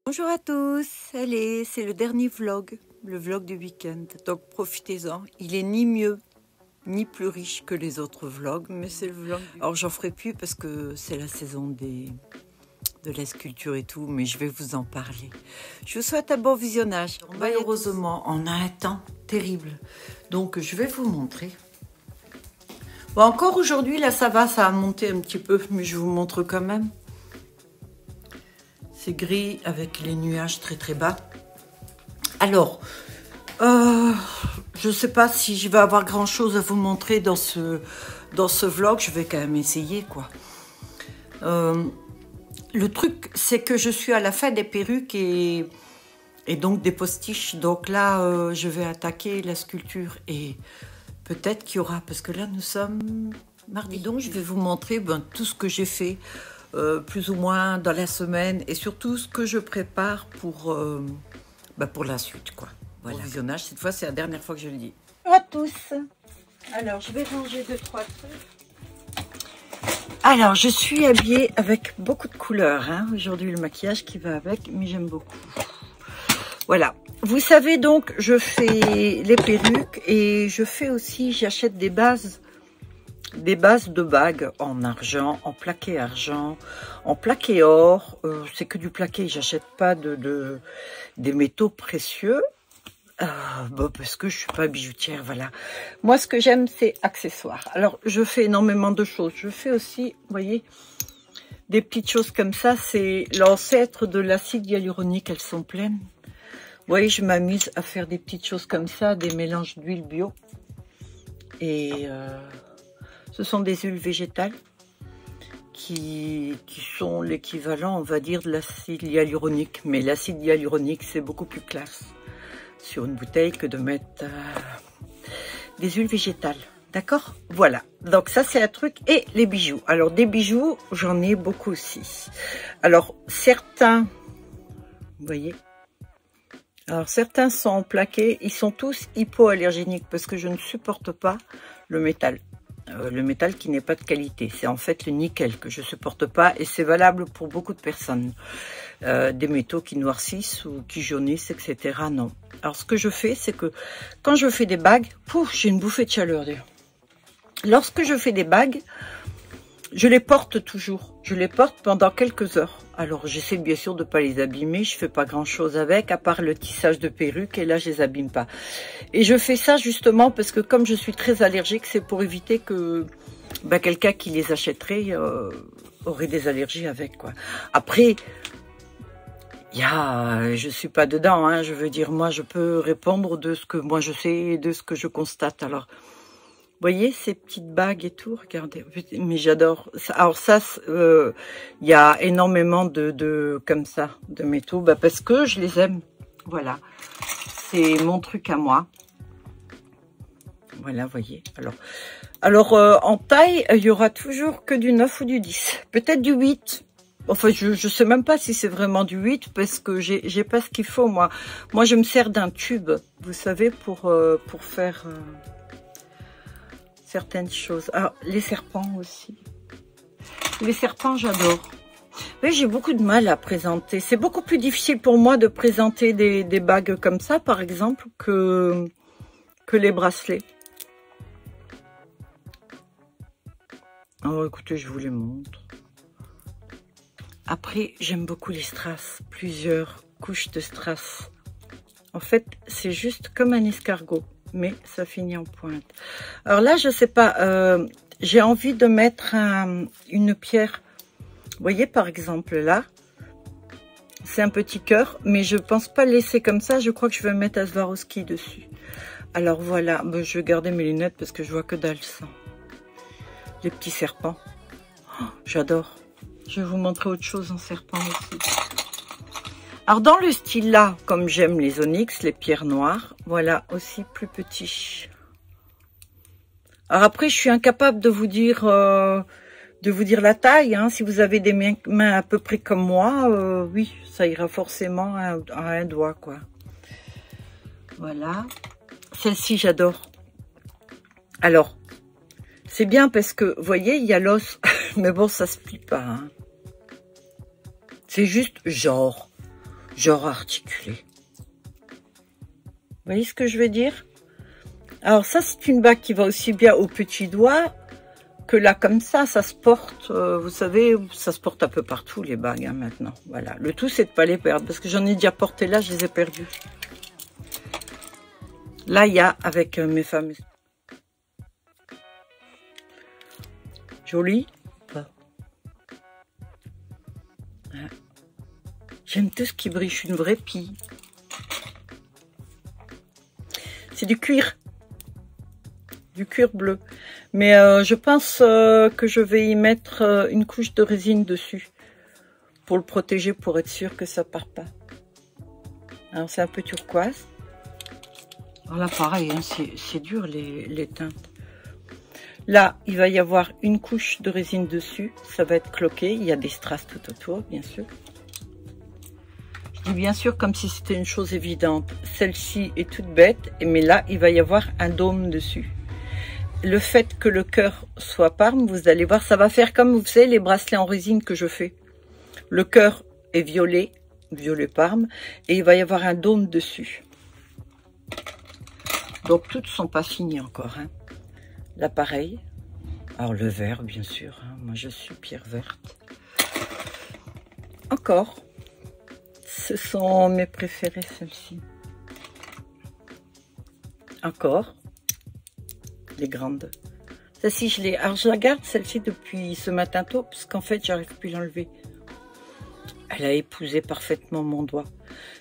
Bonjour à tous, allez, c'est le dernier vlog, le vlog du week-end, donc profitez-en. Il est ni mieux ni plus riche que les autres vlogs, mais c'est le vlog. Alors j'en ferai plus parce que c'est la saison de la sculpture et tout, mais je vais vous en parler. Je vous souhaite un bon visionnage. Malheureusement, on a un temps terrible, donc je vais vous montrer. Bon, encore aujourd'hui, là ça va, ça a monté un petit peu, mais je vous montre quand même. C'est gris avec les nuages très très bas. Alors, je ne sais pas si je vais avoir grand chose à vous montrer dans ce vlog. Je vais quand même essayer, quoi. Le truc, c'est que je suis à la fin des perruques et donc des postiches. Donc là, je vais attaquer la sculpture et peut-être qu'il y aura, parce que là, nous sommes mardi. Donc, je vais vous montrer tout ce que j'ai fait. Plus ou moins dans la semaine et surtout ce que je prépare pour la suite, quoi. Voilà. Au visionnage, cette fois c'est la dernière fois que je le dis. Bonjour à tous. Alors je vais ranger 2-3 trucs. Alors je suis habillée avec beaucoup de couleurs, hein. Aujourd'hui le maquillage qui va avec, mais j'aime beaucoup. Voilà. Vous savez donc, je fais les perruques et je fais aussi, j'achète des bases de bagues en argent, en plaqué argent, en plaqué or. C'est que du plaqué, j'achète pas des métaux précieux. Parce que je suis pas bijoutière, voilà. Moi, ce que j'aime, c'est accessoires. Alors, je fais énormément de choses. Je fais aussi, vous voyez, des petites choses comme ça. C'est l'ancêtre de l'acide hyaluronique, elles sont pleines. Vous voyez, je m'amuse à faire des petites choses comme ça, des mélanges d'huile bio. Et... ce sont des huiles végétales qui sont l'équivalent, on va dire, de l'acide hyaluronique. Mais l'acide hyaluronique, c'est beaucoup plus classe sur une bouteille que de mettre des huiles végétales. D'accord? Voilà. Donc ça, c'est un truc. Et les bijoux. Alors, des bijoux, j'en ai beaucoup aussi. Alors, certains, vous voyez, alors certains sont en plaqué. Ils sont tous hypoallergéniques parce que je ne supporte pas le métal. Le métal qui n'est pas de qualité, c'est en fait le nickel que je supporte pas et c'est valable pour beaucoup de personnes. Des métaux qui noircissent ou qui jaunissent, etc. Non. Alors ce que je fais, c'est que quand je fais des bagues, j'ai une bouffée de chaleur d'ailleurs. Lorsque je fais des bagues, je les porte toujours. Je les porte pendant quelques heures. Alors j'essaie bien sûr de ne pas les abîmer. Je fais pas grand chose avec, à part le tissage de perruque. Et là, je les abîme pas. Et je fais ça justement parce que comme je suis très allergique, c'est pour éviter que quelqu'un qui les achèterait aurait des allergies avec, quoi. Après, je suis pas dedans, hein. Je veux dire, moi, je peux répondre de ce que moi je sais et de ce que je constate. Alors, vous voyez ces petites bagues et tout, regardez, mais j'adore. Alors ça, il y a énormément comme ça, de métaux, parce que je les aime. Voilà, c'est mon truc à moi. Voilà, vous voyez. Alors en taille, il y aura toujours que du 9 ou du 10. Peut-être du 8. Enfin, je sais même pas si c'est vraiment du 8 parce que j'ai pas ce qu'il faut, moi. Moi, je me sers d'un tube, vous savez, pour faire... certaines choses. Ah, les serpents aussi. Les serpents, j'adore. Oui, j'ai beaucoup de mal à présenter. C'est beaucoup plus difficile pour moi de présenter des bagues comme ça, par exemple, que les bracelets. Oh, écoutez, je vous les montre. Après, j'aime beaucoup les strass. Plusieurs couches de strass. En fait, c'est juste comme un escargot, mais ça finit en pointe. Alors là, je sais pas, j'ai envie de mettre une pierre. Vous voyez, par exemple, là, c'est un petit cœur, mais je pense pas le laisser comme ça. Je crois que je vais mettre un Swarovski dessus. Alors voilà, je vais garder mes lunettes parce que je vois que dalle ça. Les petits serpents. Oh, j'adore. Je vais vous montrer autre chose en serpent aussi. Alors dans le style là, comme j'aime les onyx, les pierres noires, voilà aussi plus petit. Alors après, je suis incapable de vous dire la taille. Hein. Si vous avez des mains à peu près comme moi, oui, ça ira forcément à un doigt, quoi. Voilà. Celle-ci, j'adore. Alors, c'est bien parce que, vous voyez, il y a l'os, mais bon, ça se plie pas. Hein. C'est juste genre. genre articulé. Vous voyez ce que je veux dire? Alors ça, c'est une bague qui va aussi bien au petit doigt que là, comme ça se porte, vous savez, ça se porte un peu partout, les bagues, hein, maintenant. Voilà. Le tout, c'est de ne pas les perdre, parce que j'en ai déjà porté là, je les ai perdus. Là, il y a, avec mes fameuses... Joli. J'aime tout ce qui brille, je suis une vraie pie. C'est du cuir bleu. Mais je pense que je vais y mettre une couche de résine dessus pour le protéger, pour être sûr que ça part pas. Alors c'est un peu turquoise. Alors là pareil, hein, c'est dur les teintes. Là il va y avoir une couche de résine dessus, ça va être cloqué, il y a des strass tout autour bien sûr. Je dis bien sûr comme si c'était une chose évidente. Celle-ci est toute bête, mais là il va y avoir un dôme dessus. Le fait que le cœur soit parme, vous allez voir, ça va faire comme vous savez les bracelets en résine que je fais. Le cœur est violet parme, et il va y avoir un dôme dessus. Donc toutes sont pas finies encore. Hein. Là pareil. Alors le vert bien sûr. Hein. Moi je suis pierre verte. Encore. Ce sont mes préférées celles-ci. Encore. Les grandes. Celle-ci, je la garde celle-ci depuis ce matin tôt, parce qu'en fait, j'arrive plus à l'enlever. Elle a épousé parfaitement mon doigt.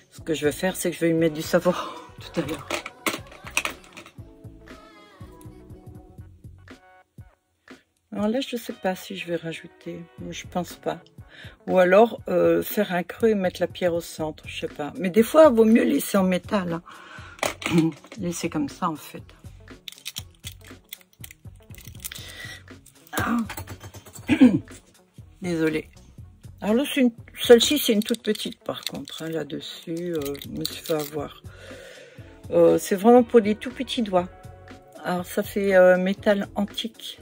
Ce que je vais faire, c'est que je vais lui mettre du savon tout à l'heure. Alors là, je ne sais pas si je vais rajouter. Je pense pas. Ou alors, faire un creux et mettre la pierre au centre. Je sais pas. Mais des fois, il vaut mieux laisser en métal. Hein. Laisser comme ça, en fait. Ah. Désolée. Alors là, celle-ci, c'est une toute petite par contre. Hein, là-dessus, je me suis fait avoir. C'est vraiment pour des tout petits doigts. Alors ça fait métal antique.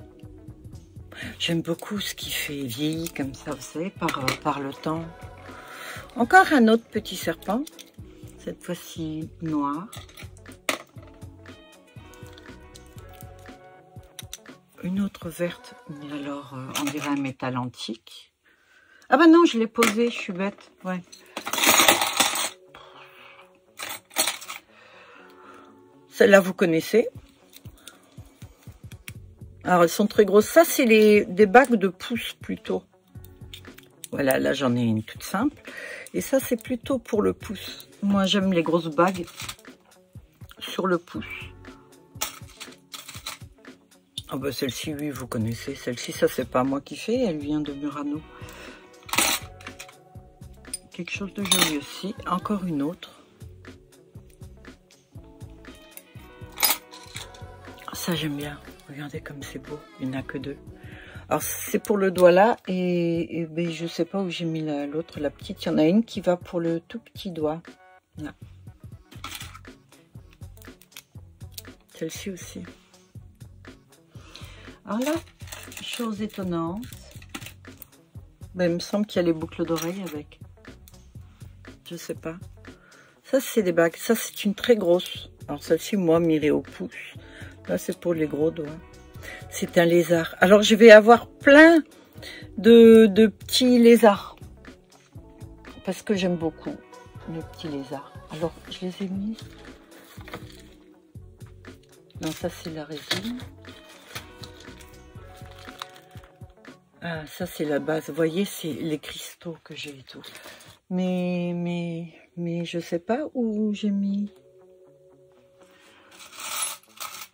J'aime beaucoup ce qui fait vieillir comme ça, vous savez, par le temps. Encore un autre petit serpent. Cette fois-ci noir. Une autre verte, mais alors on dirait un métal antique. Ah bah non, je l'ai posé, je suis bête. Ouais. Celle-là, vous connaissez. Alors, elles sont très grosses. Ça, c'est des bagues de pouce plutôt. Voilà, là, j'en ai une toute simple. Et ça, c'est plutôt pour le pouce. Moi, j'aime les grosses bagues sur le pouce. Ah bah celle-ci, oui, vous connaissez. Celle-ci, ça, c'est pas moi qui fais. Elle vient de Murano. Quelque chose de joli aussi. Encore une autre. Ça, j'aime bien. Regardez comme c'est beau. Il n'y en a que deux. Alors, c'est pour le doigt là. Et ben, je sais pas où j'ai mis l'autre, la petite. Il y en a une qui va pour le tout petit doigt. Là. Celle-ci aussi. Alors là, chose étonnante. Ben, il me semble qu'il y a les boucles d'oreilles avec. Je sais pas. Ça, c'est des bagues. Ça, c'est une très grosse. Alors, celle-ci, moi, mirée au pouce. Là, c'est pour les gros doigts. C'est un lézard. Alors, je vais avoir plein de petits lézards. Parce que j'aime beaucoup les petits lézards. Alors, je les ai mis. Non, ça, c'est la résine. Ah, ça, c'est la base. Vous voyez, c'est les cristaux que j'ai et tout. Mais je sais pas où j'ai mis.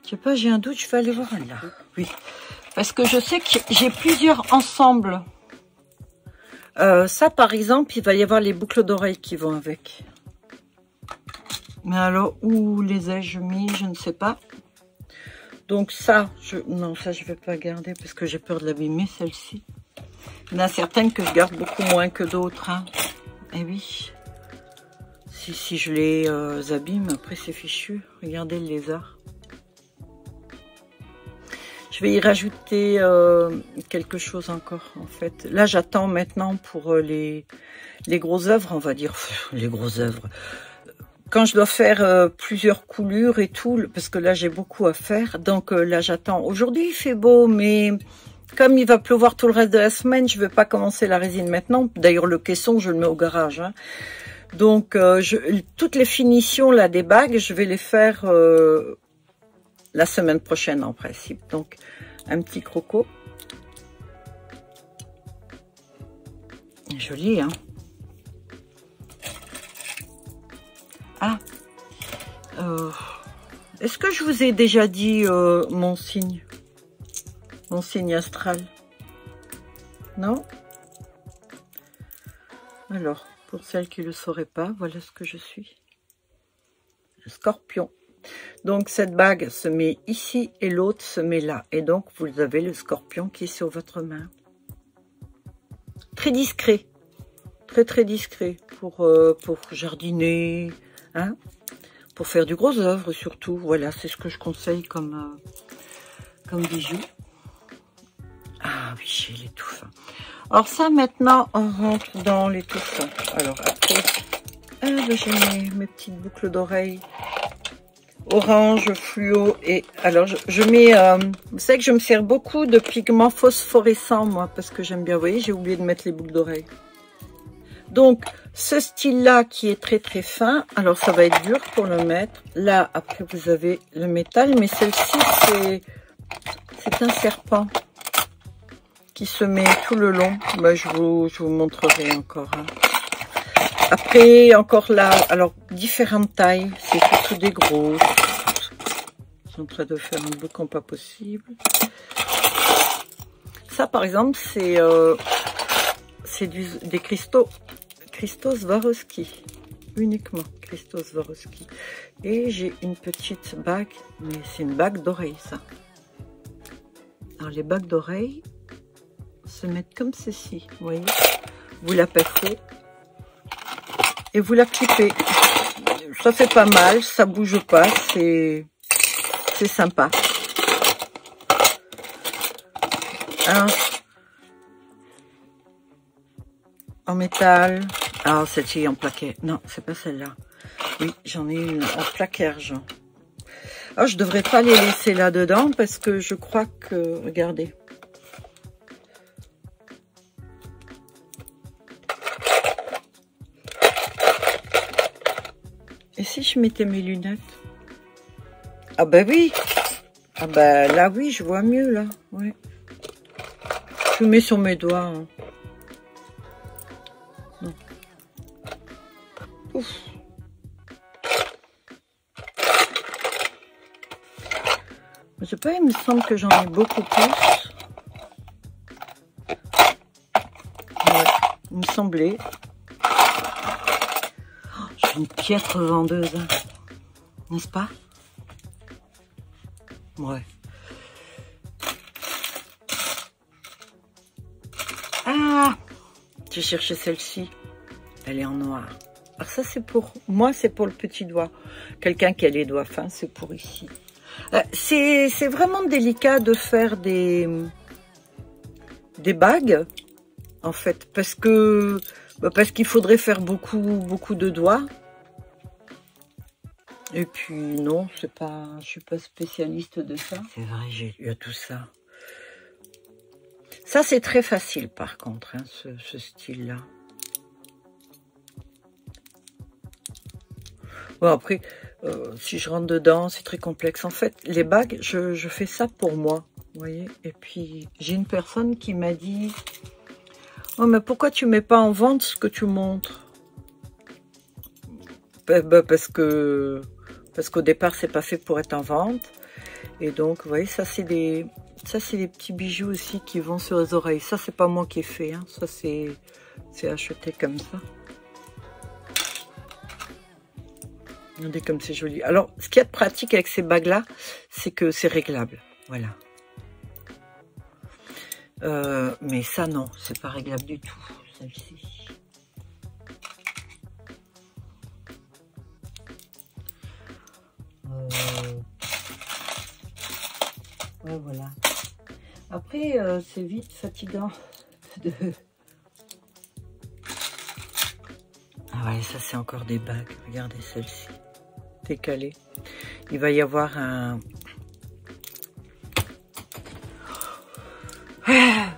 Je sais pas, j'ai un doute, je vais aller voir là. Oui, parce que je sais que j'ai plusieurs ensembles. Ça, par exemple, il va y avoir les boucles d'oreilles qui vont avec. Mais alors, où les ai-je mis, je ne sais pas. Donc ça, non, ça, je vais pas garder parce que j'ai peur de l'abîmer, celle-ci. Il y en a certaines que je garde beaucoup moins que d'autres. Hein. Eh oui. Si je les abîme, après c'est fichu. Regardez le lézard. Je vais y rajouter quelque chose encore, en fait. Là, j'attends maintenant pour les grosses œuvres, on va dire. Les grosses œuvres. Quand je dois faire plusieurs coulures et tout, parce que là, j'ai beaucoup à faire. Donc là, j'attends. Aujourd'hui, il fait beau, mais comme il va pleuvoir tout le reste de la semaine, je ne vais pas commencer la résine maintenant. D'ailleurs, le caisson, je le mets au garage. Hein. Donc, toutes les finitions là des bagues, je vais les faire la semaine prochaine en principe. Donc, un petit croco. Joli, hein? Ah, est-ce que je vous ai déjà dit mon signe astral? Non? Alors, pour celles qui ne le sauraient pas, voilà ce que je suis. Le Scorpion. Donc, cette bague se met ici et l'autre se met là. Et donc, vous avez le Scorpion qui est sur votre main. Très discret. Très, très discret pour jardiner, hein, pour faire du gros œuvre surtout. Voilà, c'est ce que je conseille comme bijou. Ah oui, il est tout fin. Alors ça, maintenant, on rentre dans les tout fins. Alors après, j'ai mes petites boucles d'oreilles orange, fluo. Et alors, je mets... vous savez que je me sers beaucoup de pigments phosphorescents, moi, parce que j'aime bien. Vous voyez, j'ai oublié de mettre les boucles d'oreilles. Donc, ce style-là qui est très très fin, alors ça va être dur pour le mettre. Là, après, vous avez le métal, mais celle-ci, c'est un serpent qui se met tout le long. Bah, je vous montrerai encore. Hein. Après, encore là, alors, différentes tailles. C'est surtout des gros. Je suis en train de faire un boucan pas possible. Ça, par exemple, c'est des cristaux. Christos Swarovski, uniquement Christos Swarovski. Et j'ai une petite bague, mais c'est une bague d'oreille, ça. Alors les bagues d'oreille se mettent comme ceci, vous voyez. Vous la passez et vous la clippez. Ça fait pas mal, ça bouge pas, c'est sympa. Alors, en métal. Ah, celle-ci en plaqué. Non, c'est pas celle-là. Oui, j'en ai une en plaqué argent. Ah, je devrais pas les laisser là-dedans parce que je crois que... Regardez. Et si je mettais mes lunettes? Ah ben oui. Ah ben là, oui, je vois mieux, là. Oui. Je mets sur mes doigts. Hein. Ouf. Je sais pas, il me semble que j'en ai beaucoup plus. Ouais, il me semblait. Oh, je suis une piètre vendeuse, hein. N'est-ce pas? Ouais. Ah, j'ai cherché celle-ci. Elle est en noir. Alors ça, c'est pour... Moi, c'est pour le petit doigt. Quelqu'un qui a les doigts fins, c'est pour ici. C'est vraiment délicat de faire des bagues, en fait. Parce qu'il faudrait faire beaucoup de doigts. Et puis, non, je suis pas spécialiste de ça. C'est vrai, il y a tout ça. Ça, c'est très facile, par contre, hein, ce style-là. Bon, après, si je rentre dedans, c'est très complexe. En fait, les bagues, je fais ça pour moi, vous voyez. Et puis, j'ai une personne qui m'a dit, « Oh, mais pourquoi tu mets pas en vente ce que tu montres ?» Parce qu'au départ, c'est pas fait pour être en vente. Et donc, vous voyez, ça, c'est des petits bijoux aussi qui vont sur les oreilles. Ça, c'est pas moi qui ai fait, hein. Ça, c'est acheté comme ça. Regardez comme c'est joli. Alors, ce qu'il y a de pratique avec ces bagues-là, c'est que c'est réglable. Voilà. Mais ça, non, c'est pas réglable du tout, celle-ci. Ouais, voilà. Après, c'est vite fatigant de... Ah ouais, ça c'est encore des bagues. Regardez celle-ci. Décalée. Il va y avoir un...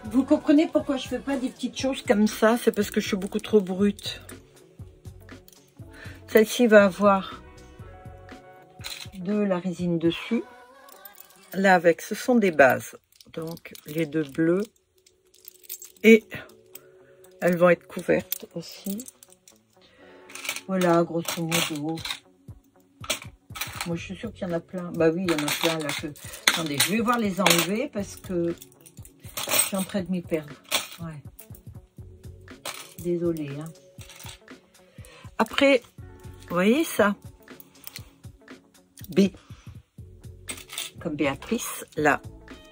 Vous comprenez pourquoi je fais pas des petites choses comme ça? C'est parce que je suis beaucoup trop brute. Celle-ci va avoir de la résine dessus. Là avec, ce sont des bases. Donc les deux bleus. Et elles vont être couvertes aussi. Voilà, grosso modo. Moi, je suis sûre qu'il y en a plein. Bah oui, il y en a plein là. Attendez, je vais voir les enlever parce que je suis en train de m'y perdre. Ouais. Désolée. Hein. Après, vous voyez ça? B. Comme Béatrice. Là,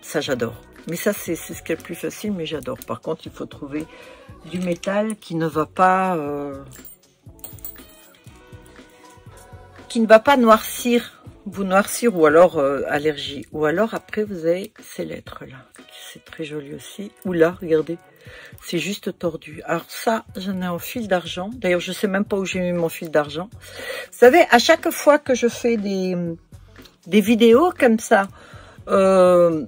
ça j'adore. Mais ça, c'est ce qui est le plus facile, mais j'adore. Par contre, il faut trouver du métal qui ne va pas... qui ne va pas noircir, vous noircir, ou alors allergie. Ou alors, après, vous avez ces lettres-là. C'est très joli aussi. Ou là, regardez, c'est juste tordu. Alors ça, j'en ai en fil d'argent. D'ailleurs, je sais même pas où j'ai mis mon fil d'argent. Vous savez, à chaque fois que je fais des vidéos comme ça, on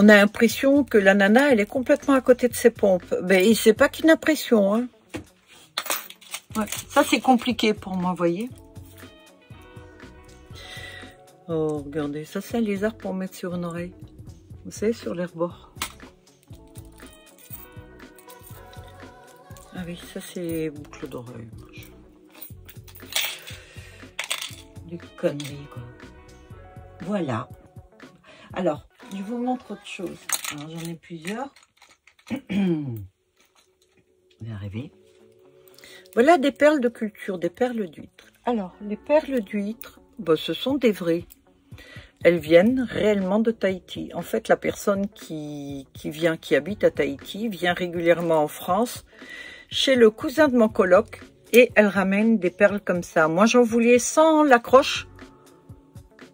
a l'impression que la nana, elle est complètement à côté de ses pompes. Mais c'est pas qu'une impression. Hein. Ouais, ça, c'est compliqué pour moi, vous voyez. Oh, regardez, ça, c'est un lézard pour mettre sur une oreille. Vous savez, sur les rebords. Ah oui, ça, c'est boucle d'oreille. Des conneries, quoi. Voilà. Alors, je vous montre autre chose. Alors, j'en ai plusieurs. Je vais arriver. Voilà des perles de culture, des perles d'huître. Alors, les perles d'huître, bah, ce sont des vraies. Elles viennent réellement de Tahiti. En fait, la personne qui habite à Tahiti, vient régulièrement en France, chez le cousin de mon coloc, et elle ramène des perles comme ça. Moi, j'en voulais sans l'accroche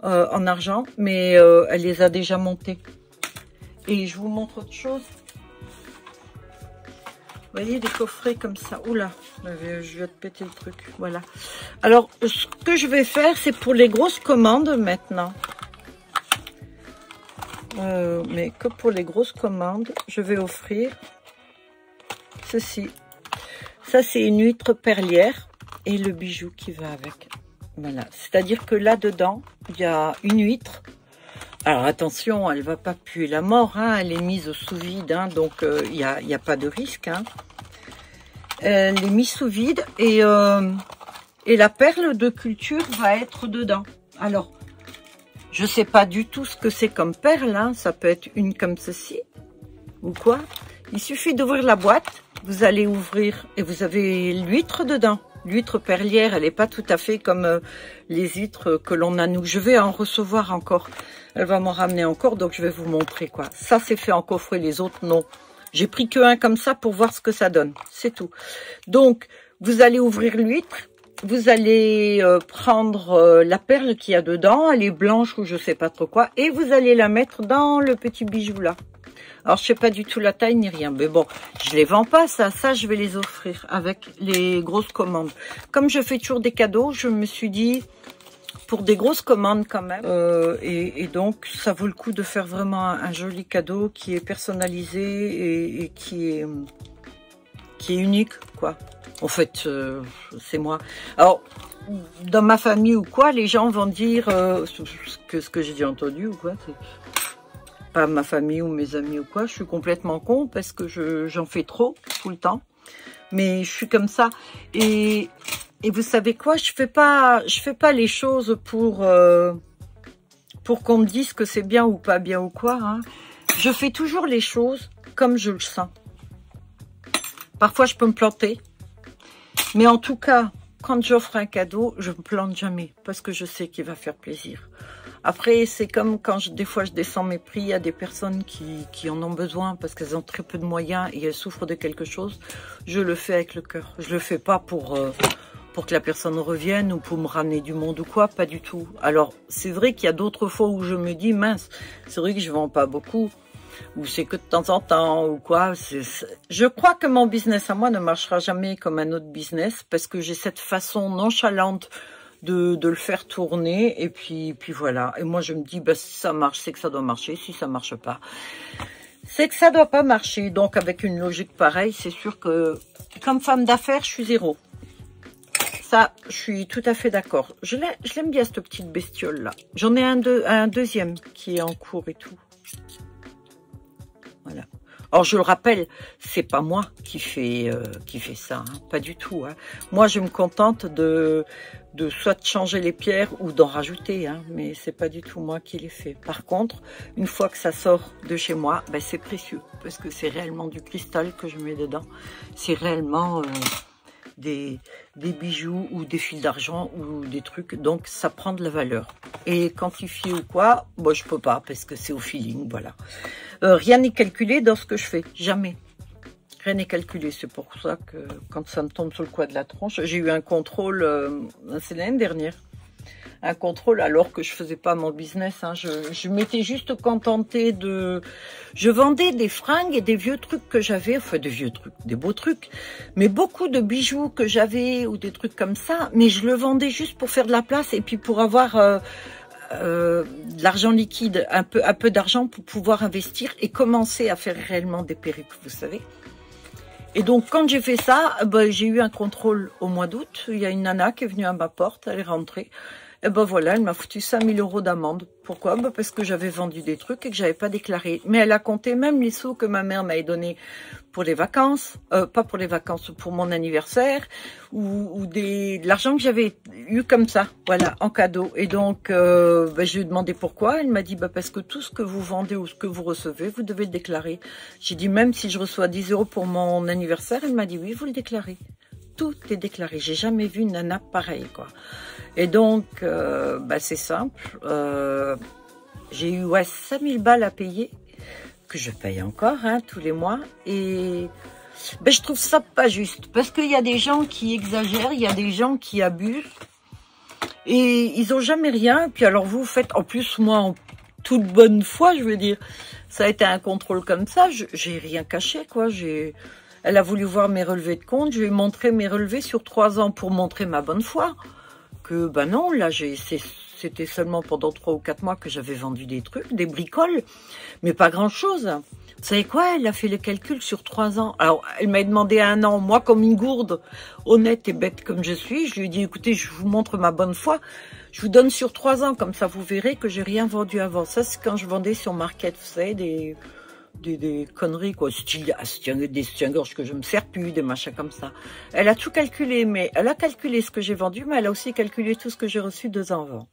en argent, mais elle les a déjà montées. Et je vous montre autre chose. Vous voyez, des coffrets comme ça. Oula, je vais te péter le truc. Voilà. Alors, ce que je vais faire, c'est pour les grosses commandes maintenant. Mais que pour les grosses commandes, je vais offrir ceci. Ça, c'est une huître perlière et le bijou qui va avec. Voilà. C'est-à-dire que là-dedans, il y a une huître. Alors, attention, elle ne va pas puer la mort. Hein, elle est mise sous vide, hein, donc il n'y a pas de risque. Hein. Elle est mise sous vide et la perle de culture va être dedans. Alors, je sais pas du tout ce que c'est comme perle, hein. Ça peut être une comme ceci, ou quoi. Il suffit d'ouvrir la boîte, vous allez ouvrir et vous avez l'huître dedans. L'huître perlière, elle n'est pas tout à fait comme les huîtres que l'on a nous. Je vais en recevoir encore. Elle va m'en ramener encore, donc je vais vous montrer quoi. Ça, c'est fait en coffret, les autres, non. J'ai pris que un comme ça pour voir ce que ça donne, c'est tout. Donc, vous allez ouvrir l'huître. Vous allez prendre la perle qu'il y a dedans, elle est blanche ou je sais pas trop quoi, et vous allez la mettre dans le petit bijou là. Alors je sais pas du tout la taille ni rien, mais bon, je les vends pas ça je vais les offrir avec les grosses commandes. Comme je fais toujours des cadeaux, je me suis dit pour des grosses commandes quand même, et donc ça vaut le coup de faire vraiment un joli cadeau qui est personnalisé et qui est unique quoi. En fait, c'est moi. Alors, dans ma famille ou quoi, les gens vont dire ce que j'ai déjà entendu ou quoi. C'est pas ma famille ou mes amis ou quoi. Je suis complètement con parce que j'en fais trop tout le temps. Mais je suis comme ça. Et vous savez quoi, je fais pas les choses pour qu'on me dise que c'est bien ou pas bien ou quoi. Hein. Je fais toujours les choses comme je le sens. Parfois, je peux me planter. Mais en tout cas, quand j'offre un cadeau, je ne me plante jamais parce que je sais qu'il va faire plaisir. Après, c'est comme quand des fois je descends mes prix à des personnes qui en ont besoin parce qu'elles ont très peu de moyens et elles souffrent de quelque chose. Je le fais avec le cœur. Je le fais pas pour que la personne revienne ou pour me ramener du monde ou quoi, pas du tout. Alors, c'est vrai qu'il y a d'autres fois où je me dis, mince, c'est vrai que je vends pas beaucoup. ou c'est que de temps en temps, ou quoi. Je crois que mon business à moi ne marchera jamais comme un autre business, parce que j'ai cette façon nonchalante de le faire tourner, et puis voilà. Et moi, je me dis, bah, si ça marche, c'est que ça doit marcher. Si ça marche pas, c'est que ça doit pas marcher. Donc, avec une logique pareille, c'est sûr que, comme femme d'affaires, je suis zéro. Ça, je suis tout à fait d'accord. Je l'aime bien, cette petite bestiole-là. J'en ai un deuxième qui est en cours et tout. Voilà. Alors, je le rappelle, c'est pas moi qui fait ça, hein, pas du tout. Hein. Moi, je me contente de soit changer les pierres ou d'en rajouter, hein, mais c'est pas du tout moi qui les fais. Par contre, une fois que ça sort de chez moi, ben, c'est précieux, parce que c'est réellement du cristal que je mets dedans. C'est réellement des bijoux ou des fils d'argent ou des trucs, donc ça prend de la valeur. Et quantifier ou quoi, bon, je peux pas, parce que c'est au feeling, voilà. Rien n'est calculé dans ce que je fais, jamais. Rien n'est calculé, c'est pour ça que quand ça me tombe sur le coin de la tronche, j'ai eu un contrôle, c'est l'année dernière, un contrôle alors que je faisais pas mon business, hein. Je m'étais juste contentée de... Je vendais des fringues et des vieux trucs que j'avais, enfin des vieux trucs, des beaux trucs, mais beaucoup de bijoux que j'avais ou des trucs comme ça, mais je le vendais juste pour faire de la place et puis pour avoir... de l'argent liquide, un peu d'argent pour pouvoir investir et commencer à faire réellement des perruques, vous savez. Et donc, quand j'ai fait ça, ben, j'ai eu un contrôle au mois d'août. Il y a une nana qui est venue à ma porte, elle est rentrée. Et ben voilà, elle m'a foutu 5 000 € d'amende. Pourquoi? Ben parce que j'avais vendu des trucs et que j'avais pas déclaré. Mais elle a compté même les sous que ma mère m'avait donnés pour les vacances, pas pour les vacances, pour mon anniversaire, ou de l'argent que j'avais eu comme ça, voilà, en cadeau. Et donc, ben, je lui ai demandé pourquoi. Elle m'a dit, ben, parce que tout ce que vous vendez ou ce que vous recevez, vous devez le déclarer. J'ai dit, même si je reçois 10 € pour mon anniversaire, elle m'a dit, oui, vous le déclarez. Tout est déclaré. J'ai jamais vu une nana pareille, quoi. Et donc, bah, c'est simple. J'ai eu 5 000 balles à payer, que je paye encore, hein, tous les mois. Et ben, je trouve ça pas juste. Parce qu'il y a des gens qui exagèrent, il y a des gens qui abusent. Et ils ont jamais rien. Puis alors vous faites, en plus, moi, en toute bonne foi, je veux dire, ça a été un contrôle comme ça. J'ai rien caché, quoi. Elle a voulu voir mes relevés de compte. Je lui ai montré mes relevés sur 3 ans pour montrer ma bonne foi. Que, ben non, là, c'était seulement pendant 3 ou 4 mois que j'avais vendu des trucs, des bricoles, mais pas grand-chose. Vous savez quoi? Elle a fait les calculs sur 3 ans. Alors, elle m'a demandé 1 an. Moi, comme une gourde, honnête et bête comme je suis, je lui ai dit, écoutez, je vous montre ma bonne foi. Je vous donne sur 3 ans, comme ça, vous verrez que j'ai rien vendu avant. Ça, c'est quand je vendais sur Market, vous savez, des conneries, quoi, des soutiens-gorge que je me sers plus, des machins comme ça. Elle a tout calculé, mais elle a calculé ce que j'ai vendu, mais elle a aussi calculé tout ce que j'ai reçu 2 ans avant.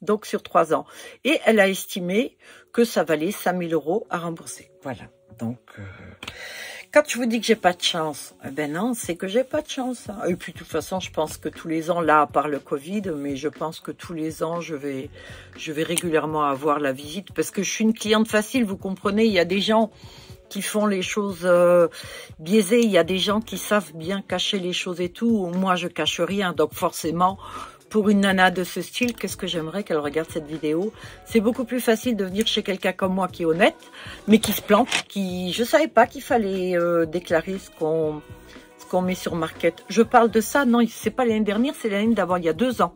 Donc, sur 3 ans. Et elle a estimé que ça valait 5 000 € à rembourser. Voilà. Donc, quand je vous dis que j'ai pas de chance, eh ben non, c'est que j'ai pas de chance. Hein. Et puis, de toute façon, je pense que tous les ans, là, à part le Covid, mais je pense que tous les ans, je vais régulièrement avoir la visite parce que je suis une cliente facile, vous comprenez. Il y a des gens qui font les choses biaisées, il y a des gens qui savent bien cacher les choses et tout. Moi, je cache rien, donc forcément... Pour une nana de ce style, qu'est-ce que j'aimerais qu'elle regarde cette vidéo? C'est beaucoup plus facile de venir chez quelqu'un comme moi qui est honnête, mais qui se plante, je savais pas qu'il fallait déclarer ce qu'on met sur Market. Je parle de ça, non, c'est pas l'année dernière, c'est l'année d'avant, il y a 2 ans.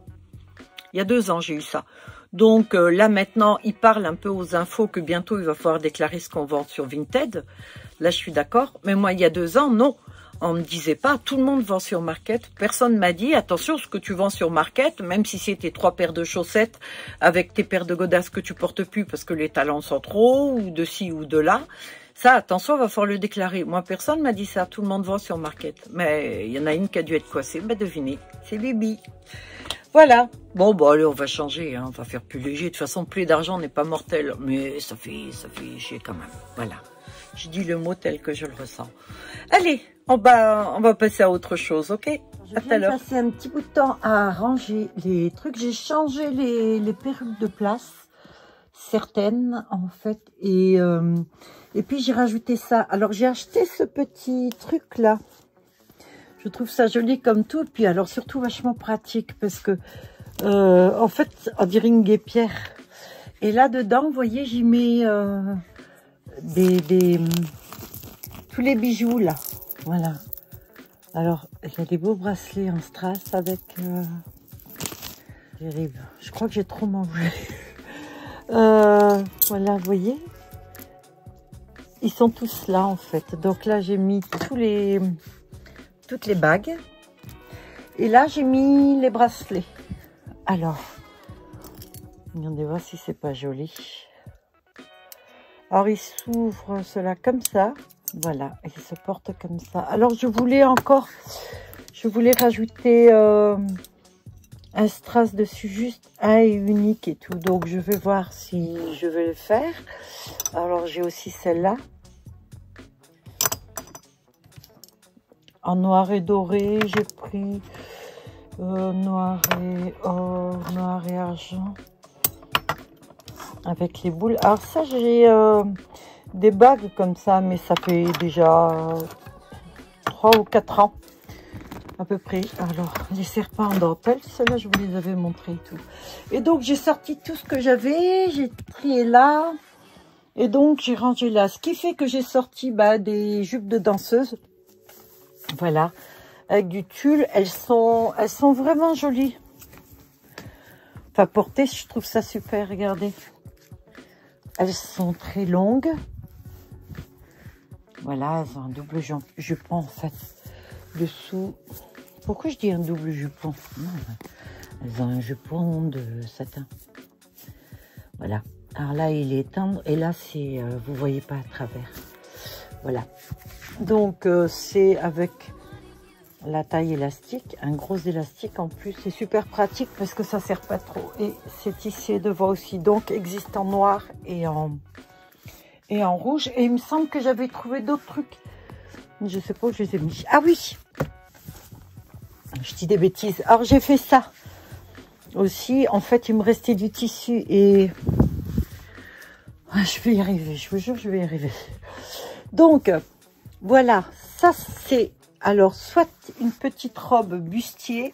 Il y a 2 ans, j'ai eu ça. Donc là, maintenant, il parle un peu aux infos que bientôt, il va falloir déclarer ce qu'on vend sur Vinted. Là, je suis d'accord. Mais moi, il y a 2 ans, non. On me disait pas, tout le monde vend sur Market. Personne m'a dit, attention, ce que tu vends sur Market, même si c'est tes 3 paires de chaussettes avec tes paires de godasses que tu portes plus parce que les talons sont trop, ou de ci ou de là, ça, attention, va falloir le déclarer. Moi, personne m'a dit ça, tout le monde vend sur Market. Mais il y en a une qui a dû être coincée, ben devinez, c'est Bibi. Voilà. Bon, bah allez, on va changer, hein, on va faire plus léger. De toute façon, plus d'argent n'est pas mortel, mais ça fait chier quand même. Voilà. Je dis le mot tel que je le ressens. Allez, on va passer à autre chose, ok? À tout à l'heure. J'ai passé un petit bout de temps à ranger les trucs. J'ai changé les perruques de place, certaines en fait, et puis j'ai rajouté ça. Alors j'ai acheté ce petit truc là. Je trouve ça joli comme tout, puis alors surtout vachement pratique parce que en fait on dirait une guêpière. Et là dedans, vous voyez, j'y mets tous les bijoux là. Voilà. Alors, il y a des beaux bracelets en strass avec des ribes. Je crois que j'ai trop mangé. Voilà, vous voyez. Ils sont tous là en fait. Donc là, j'ai mis toutes les bagues. Et là, j'ai mis les bracelets. Alors, regardez voir si c'est pas joli. Alors, il s'ouvre cela comme ça. Voilà, il se porte comme ça. Alors, je voulais rajouter un strass dessus, juste un et unique et tout. Donc, je vais voir si je vais le faire. Alors, j'ai aussi celle-là. En noir et doré, j'ai pris noir et or, noir et argent. Avec les boules. Alors ça, j'ai des bagues comme ça, mais ça fait déjà 3 ou 4 ans à peu près. Alors, les serpents en dentelle, ceux-là, je vous les avais montrés et tout. Et donc, j'ai sorti tout ce que j'avais, j'ai trié là, et donc j'ai rangé là. Ce qui fait que j'ai sorti des jupes de danseuse. Voilà, avec du tulle. Elles sont vraiment jolies. Enfin, porter, je trouve ça super, regardez. Elles sont très longues. Voilà, elles ont un double jupon en fait. Dessous. Pourquoi je dis un double jupon? Non, elles ont un jupon de satin. Voilà. Alors là, il est tendre. Et là, c'est, vous voyez pas à travers. Voilà. Donc, c'est avec la taille élastique. Un gros élastique en plus. C'est super pratique parce que ça sert pas trop. Et c'est tissé devant aussi. Donc, existe en noir et en rouge. Et il me semble que j'avais trouvé d'autres trucs. Je sais pas où je les ai mis. Ah oui! Je dis des bêtises. Alors, j'ai fait ça aussi. En fait, il me restait du tissu et... je vais y arriver. Je vous jure, je vais y arriver. Donc, voilà. Ça, c'est... Alors, soit une petite robe bustier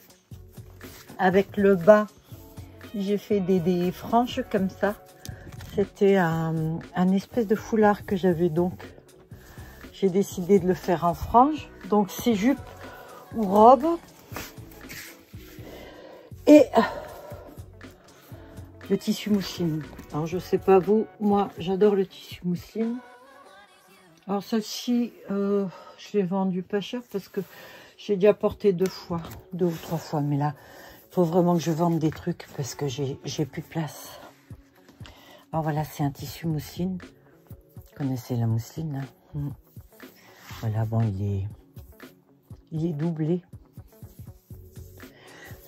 avec le bas. J'ai fait des franges comme ça. C'était un espèce de foulard que j'avais donc. J'ai décidé de le faire en franges. Donc, c'est jupe ou robe. Et le tissu mousseline. Alors, je sais pas vous, moi, j'adore le tissu mousseline. Alors, celle-ci, je l'ai vendue pas cher parce que j'ai déjà porté 2 ou 3 fois. Mais là, il faut vraiment que je vende des trucs parce que j'ai plus de place. Alors, voilà, c'est un tissu mousseline. Vous connaissez la mousseline, hein? Voilà, bon, il est doublé.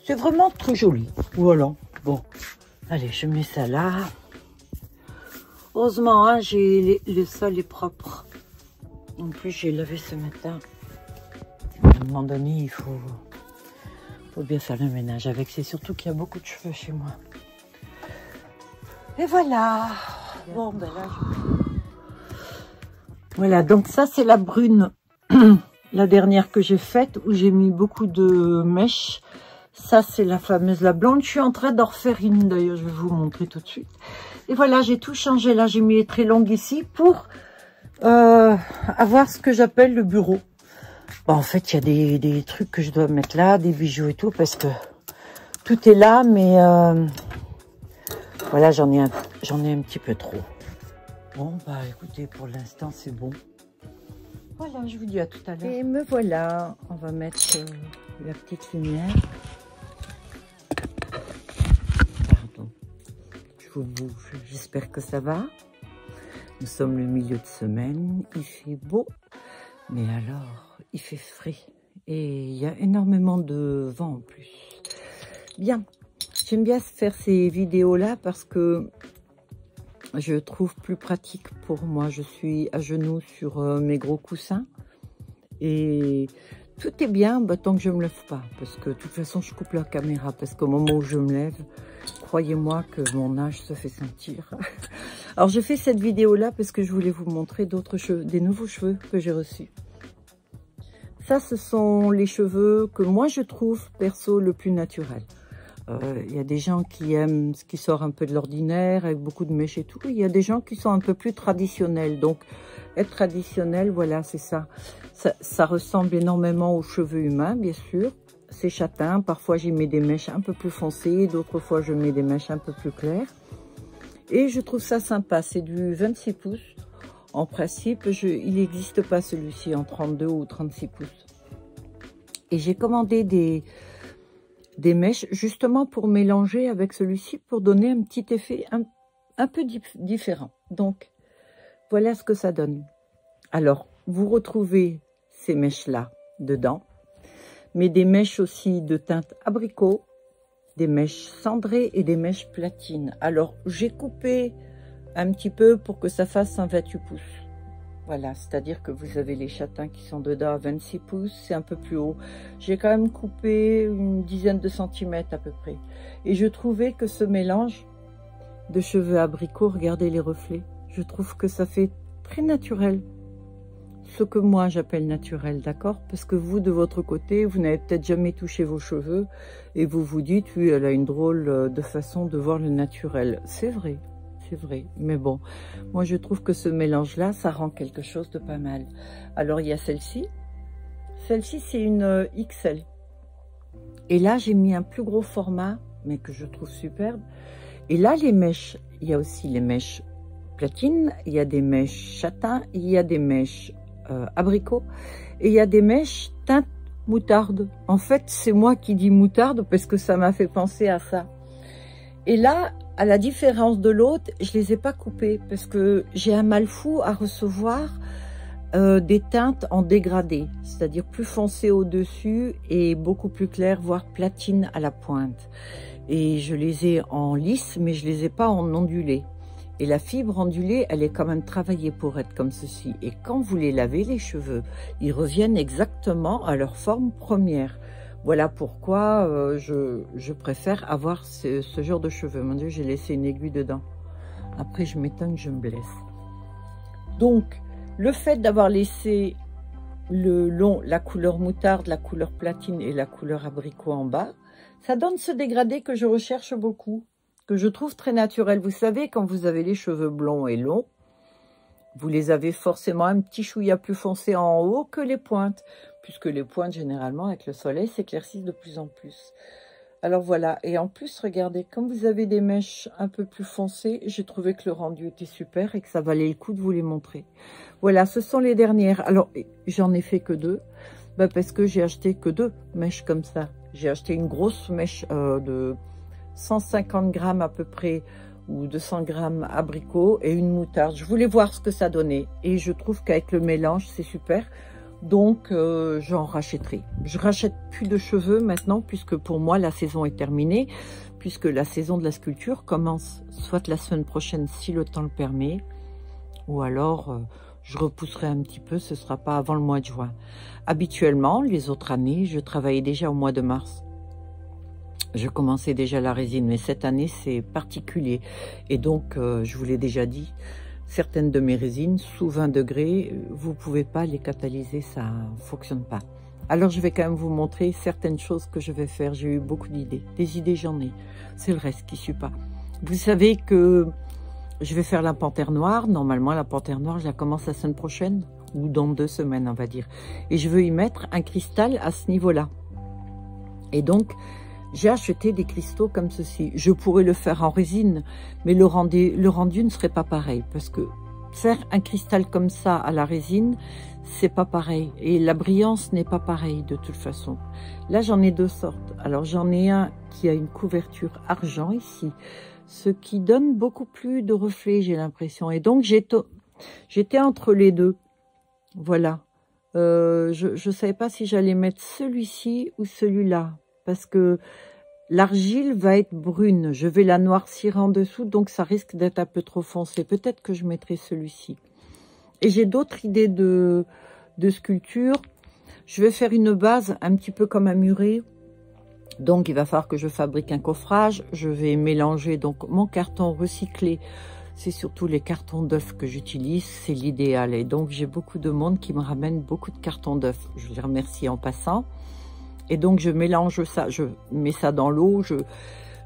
C'est vraiment très joli. Voilà. Bon, allez, je mets ça là. Heureusement, hein, le sol est propre. En plus, j'ai lavé ce matin. À un moment donné, il faut bien faire le ménage avec. C'est surtout qu'il y a beaucoup de cheveux chez moi. Et voilà. Bon, ben là, voilà, donc ça, c'est la brune. La dernière que j'ai faite, où j'ai mis beaucoup de mèches. Ça, c'est la fameuse, la blonde. Je suis en train d'en refaire une, d'ailleurs, je vais vous montrer tout de suite. Et voilà, j'ai tout changé. Là, j'ai mis les très longues ici pour avoir ce que j'appelle le bureau. Bon, en fait, il y a des trucs que je dois mettre là, des bijoux et tout, parce que tout est là, mais voilà, j'en ai un petit peu trop. Bon, bah, écoutez, pour l'instant, c'est bon. Voilà, je vous dis à tout à l'heure. Et me voilà, on va mettre la petite lumière. Pardon, j'espère que ça va. Nous sommes le milieu de semaine, il fait beau, mais alors, il fait frais. Et il y a énormément de vent en plus. Bien, j'aime bien faire ces vidéos-là parce que je trouve plus pratique pour moi. Je suis à genoux sur mes gros coussins et tout est bien tant que je me lève pas. Parce que de toute façon, je coupe la caméra parce qu'au moment où je me lève, croyez-moi que mon âge se fait sentir. Alors, je fais cette vidéo-là parce que je voulais vous montrer d'autres cheveux, des nouveaux cheveux que j'ai reçus. Ça, ce sont les cheveux que moi, je trouve, perso, le plus naturel. Il y a des gens qui aiment ce qui sort un peu de l'ordinaire, avec beaucoup de mèches et tout. Il y a des gens qui sont un peu plus traditionnels. Donc, être traditionnel, voilà, c'est ça. Ça ressemble énormément aux cheveux humains, bien sûr. C'est châtain. Parfois, j'y mets des mèches un peu plus foncées. D'autres fois, je mets des mèches un peu plus claires. Et je trouve ça sympa. C'est du 26 pouces. En principe, il n'existe pas celui-ci en 32 ou 36 pouces. Et j'ai commandé des mèches justement pour mélanger avec celui-ci pour donner un petit effet un peu différent. Donc, voilà ce que ça donne. Alors, vous retrouvez ces mèches-là dedans, mais des mèches aussi de teinte abricot, des mèches cendrées et des mèches platines. Alors, j'ai coupé un petit peu pour que ça fasse un 28 pouces. Voilà, c'est-à-dire que vous avez les châtains qui sont dedans à 26 pouces, c'est un peu plus haut. J'ai quand même coupé une dizaine de centimètres à peu près. Et je trouvais que ce mélange de cheveux abricots, regardez les reflets, je trouve que ça fait très naturel. Ce que moi j'appelle naturel, d'accord? Parce que vous, de votre côté, vous n'avez peut-être jamais touché vos cheveux et vous vous dites, oui, elle a une drôle de façon de voir le naturel. C'est vrai. C'est vrai, mais bon, moi je trouve que ce mélange-là, ça rend quelque chose de pas mal. Alors il y a celle-ci. Celle-ci, c'est une XL. Et là, j'ai mis un plus gros format, mais que je trouve superbe. Et là, les mèches, il y a aussi les mèches platines, il y a des mèches châtain, il y a des mèches abricots, et il y a des mèches teinte moutarde. En fait, c'est moi qui dis moutarde parce que ça m'a fait penser à ça. Et là, à la différence de l'autre, je les ai pas coupées parce que j'ai un mal fou à recevoir des teintes en dégradé, c'est-à-dire plus foncées au-dessus et beaucoup plus claires, voire platine à la pointe. Et je les ai en lisse, mais je les ai pas en ondulé. Et la fibre ondulée, elle est quand même travaillée pour être comme ceci. Et quand vous les lavez, les cheveux, ils reviennent exactement à leur forme première. Voilà pourquoi je préfère avoir ce genre de cheveux. Mon Dieu, j'ai laissé une aiguille dedans. Après, je m'étonne que je me blesse. Donc, le fait d'avoir laissé la couleur moutarde, la couleur platine et la couleur abricot en bas, ça donne ce dégradé que je recherche beaucoup, que je trouve très naturel. Vous savez, quand vous avez les cheveux blonds et longs, vous les avez forcément un petit chouïa plus foncé en haut que les pointes, puisque les pointes, généralement, avec le soleil, s'éclaircissent de plus en plus. Alors voilà, et en plus, regardez, comme vous avez des mèches un peu plus foncées, j'ai trouvé que le rendu était super et que ça valait le coup de vous les montrer. Voilà, ce sont les dernières. Alors, j'en ai fait que 2, parce que j'ai acheté que 2 mèches comme ça. J'ai acheté une grosse mèche de 150 grammes à peu près, ou 200 grammes abricot et une moutarde. Je voulais voir ce que ça donnait et je trouve qu'avec le mélange c'est super, donc j'en rachèterai. Je rachète plus de cheveux maintenant puisque pour moi la saison est terminée, puisque la saison de la sculpture commence soit la semaine prochaine si le temps le permet, ou alors je repousserai un petit peu, ce sera pas avant le mois de juin. Habituellement les autres années je travaillais déjà au mois de mars. Je commençais déjà la résine, mais cette année, c'est particulier. Et donc, je vous l'ai déjà dit, certaines de mes résines, sous 20 degrés, vous ne pouvez pas les catalyser, ça ne fonctionne pas. Alors, je vais quand même vous montrer certaines choses que je vais faire. J'ai eu beaucoup d'idées. Des idées, j'en ai. C'est le reste qui ne suit pas. Vous savez que je vais faire la panthère noire. Normalement, la panthère noire, je la commence la semaine prochaine, ou dans 2 semaines, on va dire. Et je veux y mettre un cristal à ce niveau-là. Et donc, j'ai acheté des cristaux comme ceci. Je pourrais le faire en résine, mais le rendu ne serait pas pareil. Parce que faire un cristal comme ça à la résine, c'est pas pareil. Et la brillance n'est pas pareille de toute façon. Là, j'en ai 2 sortes. Alors, j'en ai un qui a une couverture argent ici, ce qui donne beaucoup plus de reflets, j'ai l'impression. Et donc, j'étais entre les deux. Voilà. Je ne savais pas si j'allais mettre celui-ci ou celui-là. Parce que l'argile va être brune. Je vais la noircir en dessous, donc ça risque d'être un peu trop foncé. Peut-être que je mettrai celui-ci. Et j'ai d'autres idées de sculpture. Je vais faire une base un petit peu comme un muret. Donc, il va falloir que je fabrique un coffrage. Je vais mélanger donc mon carton recyclé. C'est surtout les cartons d'œufs que j'utilise. C'est l'idéal. Et donc, j'ai beaucoup de monde qui me ramène beaucoup de cartons d'œufs. Je les remercie en passant. Et donc, je mélange ça, je mets ça dans l'eau,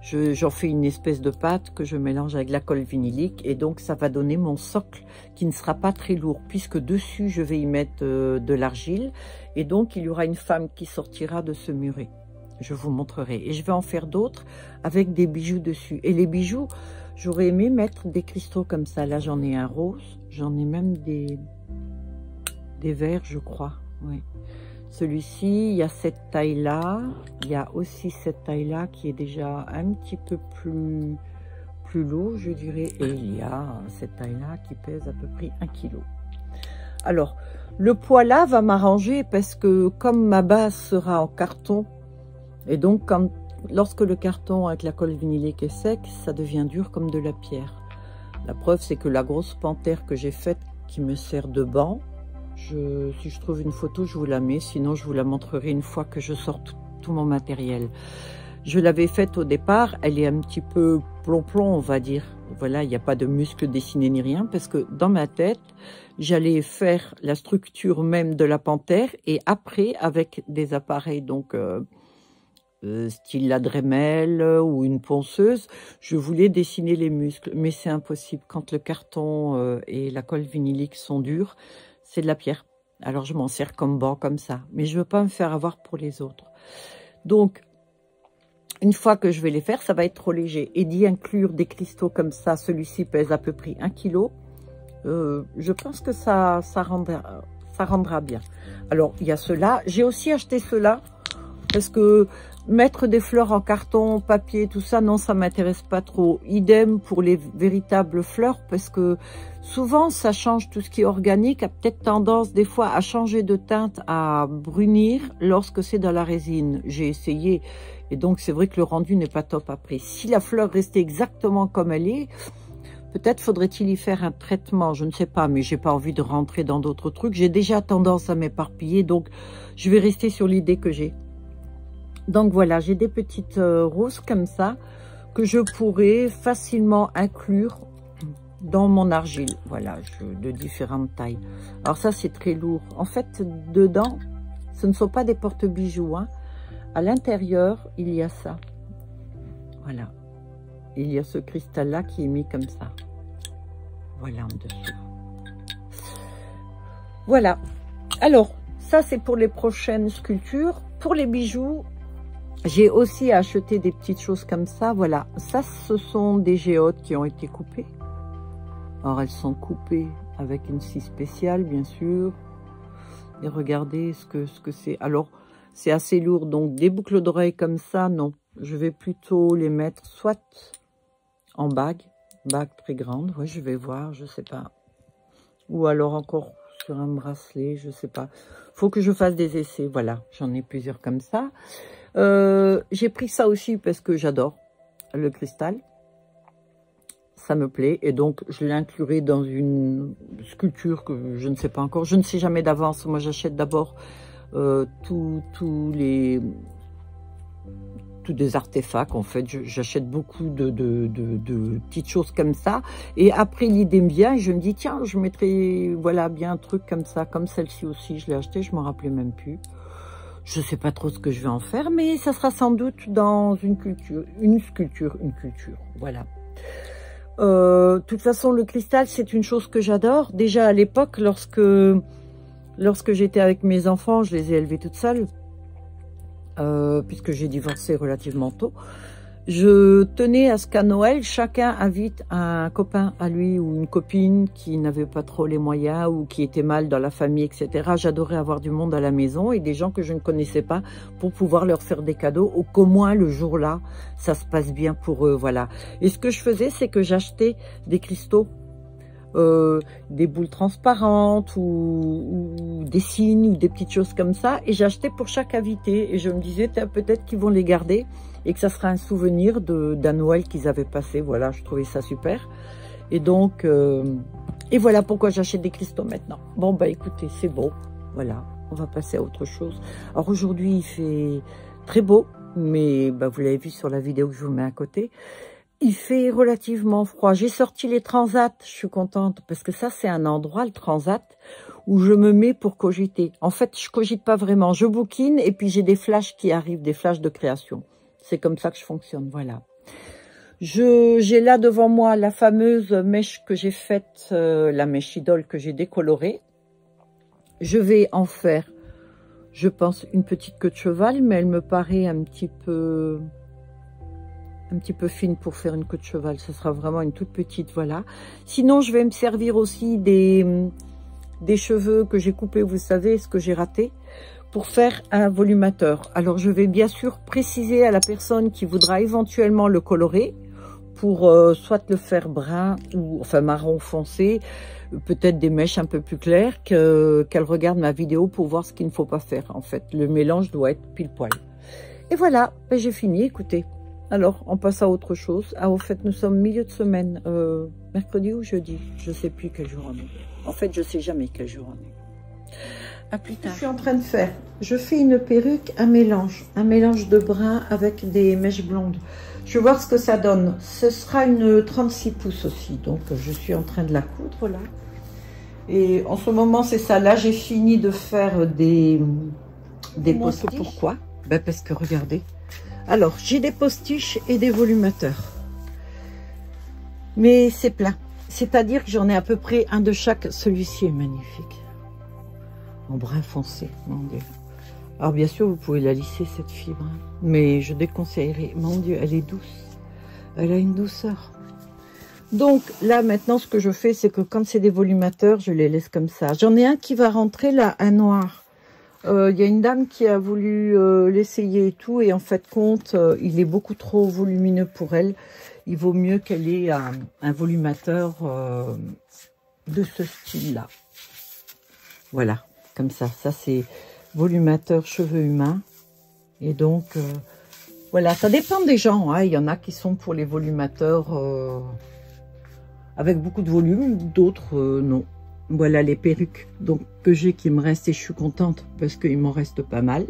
j'en fais une espèce de pâte que je mélange avec la colle vinylique. Et donc, ça va donner mon socle qui ne sera pas très lourd, puisque dessus, je vais y mettre de l'argile. Et donc, il y aura une femme qui sortira de ce muret. Je vous montrerai. Et je vais en faire d'autres avec des bijoux dessus. Et les bijoux, j'aurais aimé mettre des cristaux comme ça. Là, j'en ai un rose. J'en ai même des verts, je crois. Oui. Celui-ci, il y a cette taille-là. Il y a aussi cette taille-là qui est déjà un petit peu plus lourd, je dirais. Et il y a cette taille-là qui pèse à peu près 1 kg. Alors, le poids là va m'arranger parce que comme ma base sera en carton, et donc lorsque le carton avec la colle vinylique est sec, ça devient dur comme de la pierre. La preuve, c'est que la grosse panthère que j'ai faite, qui me sert de banc, si je trouve une photo, je vous la mets. Sinon, je vous la montrerai une fois que je sors tout mon matériel. Je l'avais faite au départ. Elle est un petit peu plomb-plomb, on va dire. Voilà, il n'y a pas de muscles dessinés ni rien. Parce que dans ma tête, j'allais faire la structure même de la panthère. Et après, avec des appareils, donc style la Dremel ou une ponceuse, je voulais dessiner les muscles. Mais c'est impossible. Quand le carton et la colle vinylique sont durs, c'est de la pierre. Alors, je m'en sers comme banc, comme ça. Mais je ne veux pas me faire avoir pour les autres. Donc, une fois que je vais les faire, ça va être trop léger. Et d'y inclure des cristaux comme ça, celui-ci pèse à peu près 1 kg. Je pense que ça rendra bien. Alors, il y a cela. J'ai aussi acheté cela parce que mettre des fleurs en carton, papier, tout ça, non, ça m'intéresse pas trop. Idem pour les véritables fleurs, parce que souvent, ça change tout ce qui est organique, a peut-être tendance des fois à changer de teinte, à brunir lorsque c'est dans la résine. J'ai essayé, et donc c'est vrai que le rendu n'est pas top après. Si la fleur restait exactement comme elle est, peut-être faudrait-il y faire un traitement, je ne sais pas, mais j'ai pas envie de rentrer dans d'autres trucs. J'ai déjà tendance à m'éparpiller, donc je vais rester sur l'idée que j'ai. Donc voilà, j'ai des petites roses comme ça que je pourrais facilement inclure dans mon argile. Voilà, de différentes tailles. Alors ça, c'est très lourd. En fait, dedans, ce ne sont pas des porte-bijoux. Hein. À l'intérieur, il y a ça. Voilà. Il y a ce cristal-là qui est mis comme ça. Voilà en dessous. Voilà. Alors, ça, c'est pour les prochaines sculptures. Pour les bijoux, j'ai aussi acheté des petites choses comme ça. Voilà, ça, ce sont des géodes qui ont été coupées. Alors, elles sont coupées avec une scie spéciale, bien sûr. Et regardez ce que c'est. Alors, c'est assez lourd. Donc, des boucles d'oreilles comme ça, non. Je vais plutôt les mettre soit en bague très grande. Oui, je vais voir, je sais pas. Ou alors encore sur un bracelet, je sais pas. Faut que je fasse des essais. Voilà, j'en ai plusieurs comme ça. J'ai pris ça aussi parce que j'adore le cristal. Ça me plaît et donc je l'inclurai dans une sculpture que je ne sais pas encore. Je ne sais jamais d'avance. Moi, j'achète d'abord tous des artefacts. En fait, j'achète beaucoup de petites choses comme ça. Et après, l'idée me vient et je me dis, tiens, je mettrai, voilà, bien un truc comme ça, comme celle-ci aussi. Je l'ai acheté, je m'en rappelais même plus. Je ne sais pas trop ce que je vais en faire, mais ça sera sans doute dans une sculpture. Voilà. De toute façon, le cristal, c'est une chose que j'adore. Déjà à l'époque, lorsque j'étais avec mes enfants, je les ai élevés toutes seules, puisque j'ai divorcé relativement tôt. Je tenais à ce qu'à Noël, chacun invite un copain à lui ou une copine qui n'avait pas trop les moyens ou qui était mal dans la famille, etc. J'adorais avoir du monde à la maison et des gens que je ne connaissais pas pour pouvoir leur faire des cadeaux ou qu'au moins le jour-là, ça se passe bien pour eux, voilà. Et ce que je faisais, c'est que j'achetais des cristaux, des boules transparentes ou des signes ou des petites choses comme ça et j'achetais pour chaque invité et je me disais peut-être qu'ils vont les garder et que ça sera un souvenir d'un Noël qu'ils avaient passé. Voilà, je trouvais ça super. Et donc, et voilà pourquoi j'achète des cristaux maintenant. Bon, bah écoutez, c'est beau. Voilà, on va passer à autre chose. Alors aujourd'hui, il fait très beau, mais bah, vous l'avez vu sur la vidéo que je vous mets à côté. Il fait relativement froid. J'ai sorti les transats, je suis contente, parce que ça, c'est un endroit, le transat, où je me mets pour cogiter. En fait, je cogite pas vraiment. Je bouquine et puis j'ai des flashs qui arrivent, des flashs de création. C'est comme ça que je fonctionne, voilà. J'ai là devant moi la fameuse mèche que j'ai faite, la mèche idole que j'ai décolorée. Je vais en faire, je pense, une petite queue de cheval, mais elle me paraît un petit peu fine pour faire une queue de cheval. Ce sera vraiment une toute petite, voilà. Sinon, je vais me servir aussi des cheveux que j'ai coupés, vous savez, ce que j'ai raté, pour faire un volumateur. Alors, je vais bien sûr préciser à la personne qui voudra éventuellement le colorer, pour soit le faire brun ou enfin marron foncé, peut-être des mèches un peu plus claires, qu'elle regarde ma vidéo pour voir ce qu'il ne faut pas faire. En fait, le mélange doit être pile poil. Et voilà, ben j'ai fini, écoutez. Alors, on passe à autre chose. Ah, au fait, nous sommes milieu de semaine, mercredi ou jeudi, je sais plus quel jour on est. En fait, je sais jamais quel jour on est. À plus tard. Je suis en train de faire, je fais une perruque, un mélange de brun avec des mèches blondes. Je vais voir ce que ça donne. Ce sera une 36 pouces aussi, donc je suis en train de la coudre là. Et en ce moment, c'est ça. Là, j'ai fini de faire des postiches. Pourquoi? Ben parce que regardez. Alors, j'ai des postiches et des volumateurs. Mais c'est plein. C'est-à-dire que j'en ai à peu près un de chaque. Celui-ci est magnifique. En brun foncé, mon Dieu. Alors bien sûr, vous pouvez la lisser cette fibre, hein, mais je déconseillerais. Mon Dieu, elle est douce. Elle a une douceur. Donc là, maintenant, ce que je fais, c'est que quand c'est des volumateurs, je les laisse comme ça. J'en ai un qui va rentrer là, un noir. Il y a une dame qui a voulu l'essayer et tout, et en fait, compte, il est beaucoup trop volumineux pour elle. Il vaut mieux qu'elle ait un volumateur de ce style-là. Voilà. Comme ça c'est volumateur cheveux humains. Et donc, voilà, ça dépend des gens. Hein. Il y en a qui sont pour les volumateurs avec beaucoup de volume, d'autres non. Voilà les perruques donc, que j'ai qui me restent et je suis contente parce qu'il m'en reste pas mal.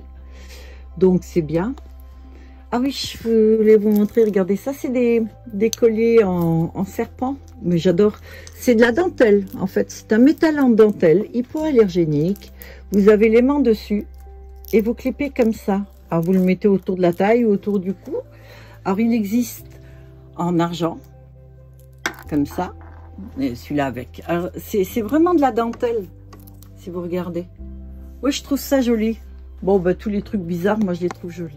Donc, c'est bien. Ah oui, je voulais vous montrer, regardez, ça c'est des colliers en serpent, mais j'adore. C'est de la dentelle, en fait, c'est un métal en dentelle, hypoallergénique. Vous avez l'aimant dessus et vous clippez comme ça. Alors vous le mettez autour de la taille ou autour du cou. Alors il existe en argent, comme ça, et celui-là avec. Alors c'est vraiment de la dentelle, si vous regardez. Oui, je trouve ça joli. Bon, bah tous les trucs bizarres, moi je les trouve jolis.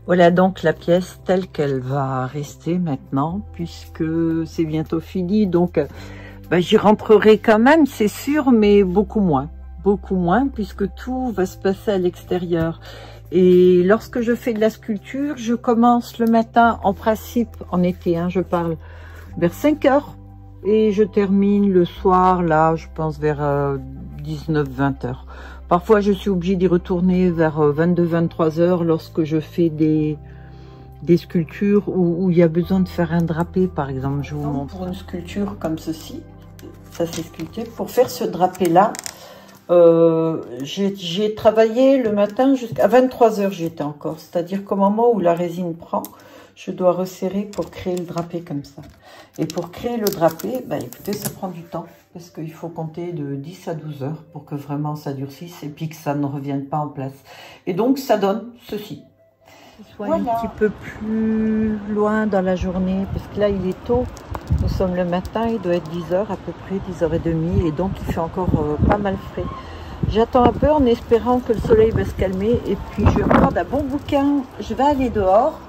Voilà donc la pièce telle qu'elle va rester maintenant, puisque c'est bientôt fini. Donc, j'y rentrerai quand même, c'est sûr, mais beaucoup moins, puisque tout va se passer à l'extérieur. Et lorsque je fais de la sculpture, je commence le matin, en principe, en été, hein, je parle, vers 5 heures. Et je termine le soir, là, je pense vers 19-20 heures. Parfois, je suis obligée d'y retourner vers 22-23 heures lorsque je fais des sculptures où il y a besoin de faire un drapé, par exemple. Je vous montre. Pour une sculpture comme ceci, ça s'est sculpté. Pour faire ce drapé-là, j'ai travaillé le matin jusqu'à 23 heures, j'étais encore. C'est-à-dire qu'au moment où la résine prend, je dois resserrer pour créer le drapé comme ça. Et pour créer le drapé, écoutez, ça prend du temps. Parce qu'il faut compter de 10 à 12 heures pour que vraiment ça durcisse et puis que ça ne revienne pas en place. Et donc, ça donne ceci. Voilà. Un petit peu plus loin dans la journée, parce que là, il est tôt. Nous sommes le matin, il doit être 10 heures à peu près, 10h30. Et donc, il fait encore pas mal frais. J'attends un peu en espérant que le soleil va se calmer. Et puis, je vais prendre un bon bouquin. Je vais aller dehors.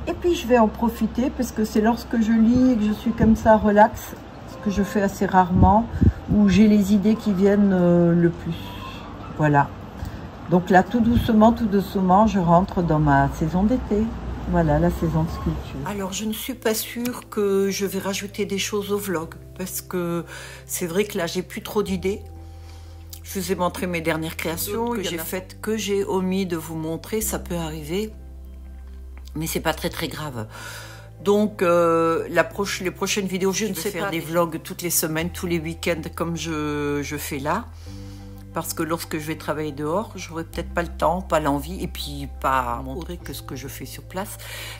Et puis, je vais en profiter parce que c'est lorsque je lis et que je suis comme ça, relax, que je fais assez rarement, où j'ai les idées qui viennent le plus. Voilà. Donc là, tout doucement, je rentre dans ma saison d'été. Voilà, la saison de sculpture. Alors, je ne suis pas sûre que je vais rajouter des choses au vlog, parce que c'est vrai que là, j'ai plus trop d'idées. Je vous ai montré mes dernières créations que j'ai faites, que j'ai omis de vous montrer, ça peut arriver, mais c'est pas très grave. Donc, les prochaines vidéos, je ne sais pas, faire des vlogs toutes les semaines, tous les week-ends, comme je fais là. Parce que lorsque je vais travailler dehors, j'aurai peut-être pas le temps, pas l'envie, et puis pas montrer que ce que je fais sur place.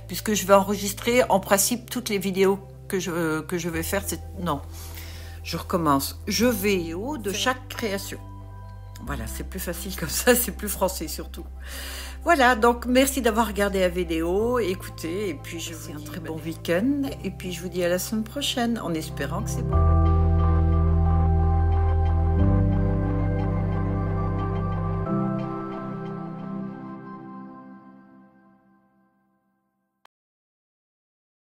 Puisque je vais enregistrer, en principe, toutes les vidéos que je vais faire. Non, je recommence. Je vais au de chaque création. Voilà, c'est plus facile comme ça, c'est plus français surtout. Voilà, donc merci d'avoir regardé la vidéo, écoutez, et puis je vous dis un très bon week-end, et puis je vous dis à la semaine prochaine, en espérant que c'est bon.